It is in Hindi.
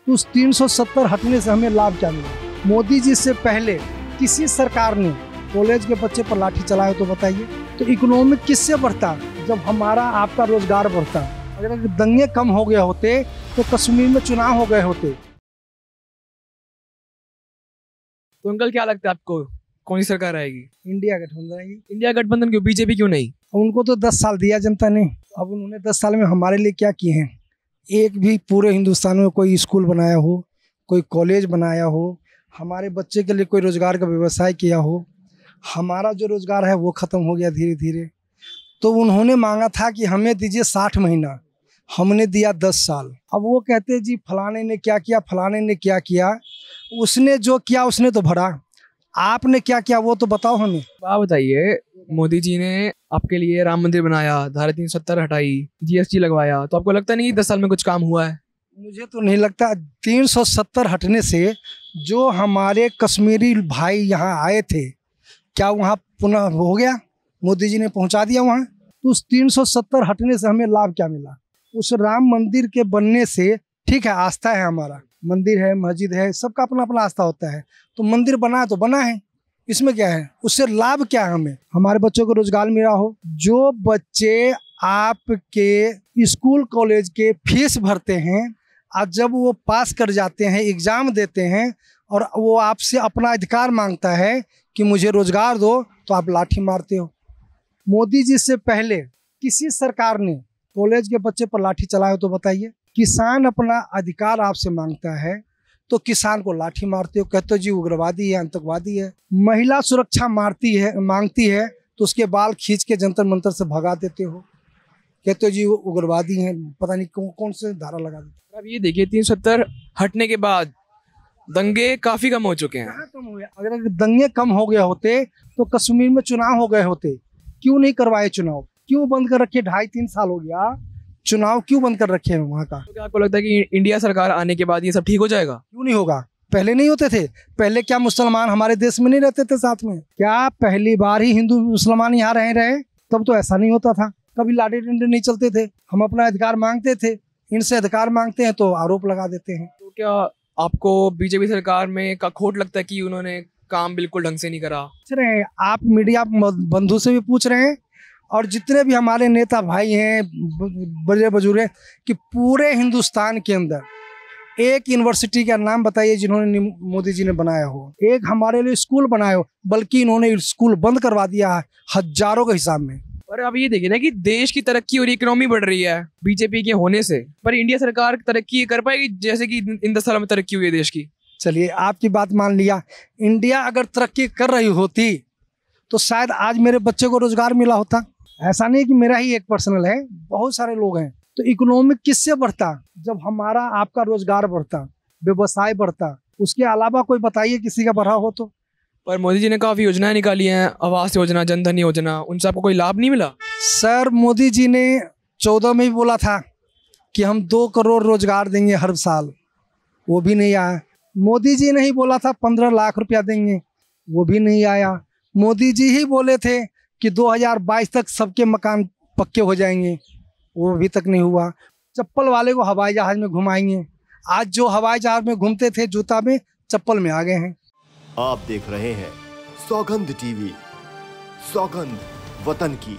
उस 370 हटने से हमें लाभ क्या मिला? मोदी जी से पहले किसी सरकार ने कॉलेज के बच्चे पर लाठी चलाया तो बताइए। तो इकोनॉमिक किससे बढ़ता जब हमारा आपका रोजगार बढ़ता? अगर दंगे कम हो गए होते तो कश्मीर में चुनाव हो गए होते। तो अंकल क्या लगता है आपको, कौन सी सरकार आएगी? इंडिया गठबंधन आएगी। इंडिया गठबंधन क्यों, बीजेपी क्यों नहीं? उनको तो 10 साल दिया जनता ने। अब उन्होंने 10 साल में हमारे लिए क्या किए हैं? एक भी पूरे हिंदुस्तान में कोई स्कूल बनाया हो, कोई कॉलेज बनाया हो, हमारे बच्चे के लिए कोई रोजगार का व्यवसाय किया हो? हमारा जो रोजगार है वो खत्म हो गया धीरे धीरे। तो उन्होंने मांगा था कि हमें दीजिए 60 महीना, हमने दिया 10 साल। अब वो कहते जी फलाने ने क्या किया, फलाने ने क्या किया। उसने जो किया उसने तो भरा, आपने क्या किया वो तो बताओ हमें। आप बताइए, मोदी जी ने आपके लिए राम मंदिर बनाया, धारा 370 हटाई, जीएसटी लगवाया, तो आपको लगता नहीं कि 10 साल में कुछ काम हुआ है? मुझे तो नहीं लगता। 370 हटने से जो हमारे कश्मीरी भाई यहाँ आए थे, क्या वहाँ पुनः हो गया? मोदी जी ने पहुँचा दिया वहाँ। तो उस 370 हटने से हमें लाभ क्या मिला? उस राम मंदिर के बनने से, ठीक है आस्था है, हमारा मंदिर है, मस्जिद है, सबका अपना अपना आस्था होता है। तो मंदिर बना है तो बना है, इसमें क्या है? उससे लाभ क्या है हमें? हमारे बच्चों को रोजगार मिला हो। जो बच्चे आपके स्कूल कॉलेज के फीस भरते हैं और जब वो पास कर जाते हैं, एग्जाम देते हैं और वो आपसे अपना अधिकार मांगता है कि मुझे रोजगार दो, तो आप लाठी मारते हो। मोदी जी से पहले किसी सरकार ने कॉलेज के बच्चे पर लाठी चलाया तो बताइए। किसान अपना अधिकार आपसे मांगता है तो किसान को लाठी मारते हो, कहते हो जी उग्रवादी है, आतंकवादी है। महिला सुरक्षा मांगती है तो उसके बाल खींच के जंतर मंतर से भगा देते हो, कहते हो जी वो उग्रवादी हैं, पता नहीं कौन से धारा लगा देते हो। अब ये देखिए, 370 हटने के बाद दंगे काफी कम हो चुके हैं। कहाँ कम हो गया? अगर दंगे कम हो गए होते तो कश्मीर में चुनाव हो गए होते। क्यों नहीं करवाए चुनाव? क्यों बंद कर रखे? 2.5-3 साल हो गया, चुनाव क्यों बंद कर रखे हैं वहाँ का? तो क्या आपको लगता है कि इंडिया सरकार आने के बाद ये सब ठीक हो जाएगा? क्यों नहीं होगा? पहले नहीं होते थे? पहले क्या मुसलमान हमारे देश में नहीं रहते थे साथ में? क्या पहली बार ही हिंदू मुसलमान यहाँ रहे? तब तो ऐसा नहीं होता था, कभी लाठी डंडे नहीं चलते थे। हम अपना अधिकार मांगते थे, इनसे अधिकार मांगते हैं तो आरोप लगा देते हैं। तो क्या आपको बीजेपी सरकार में का खोट लगता है कि उन्होंने काम बिल्कुल ढंग से नहीं करा? पूछ रहे हैं आप, मीडिया बंधु से भी पूछ रहे हैं और जितने भी हमारे नेता भाई हैं, बड़े बुजुर्ग हैं, कि पूरे हिंदुस्तान के अंदर एक यूनिवर्सिटी का नाम बताइए जिन्होंने मोदी जी ने बनाया हो, एक हमारे लिए स्कूल बनाया हो। बल्कि इन्होंने स्कूल बंद करवा दिया है हजारों के हिसाब में। और अब ये देखिए ना कि देश की तरक्की और इकोनॉमी बढ़ रही है बीजेपी के होने से, पर इंडिया सरकार तरक्की कर पाएगी जैसे कि इन 10 सालों में तरक्की हुई है देश की? चलिए आपकी बात मान लिया, इंडिया अगर तरक्की कर रही होती तो शायद आज मेरे बच्चे को रोजगार मिला होता। ऐसा नहीं कि मेरा ही एक पर्सनल है, बहुत सारे लोग हैं। तो इकोनॉमिक किससे बढ़ता जब हमारा आपका रोजगार बढ़ता, व्यवसाय बढ़ता? उसके अलावा कोई बताइए किसी का बढ़ा हो तो। पर मोदी जी ने काफी योजनाएं निकाली हैं, आवास योजना, जनधन योजना, उनसे आपको कोई लाभ नहीं मिला? सर मोदी जी ने 14 में भी बोला था कि हम 2 करोड़ रोजगार देंगे हर साल, वो भी नहीं आया। मोदी जी ने ही बोला था 15 लाख रुपया देंगे, वो भी नहीं आया। मोदी जी ही बोले थे कि 2022 तक सबके मकान पक्के हो जाएंगे, वो अभी तक नहीं हुआ। चप्पल वाले को हवाई जहाज में घुमाएंगे, आज जो हवाई जहाज में घूमते थे जूता में, चप्पल में आ गए हैं। आप देख रहे हैं सौगंध टीवी, सौगंध वतन की।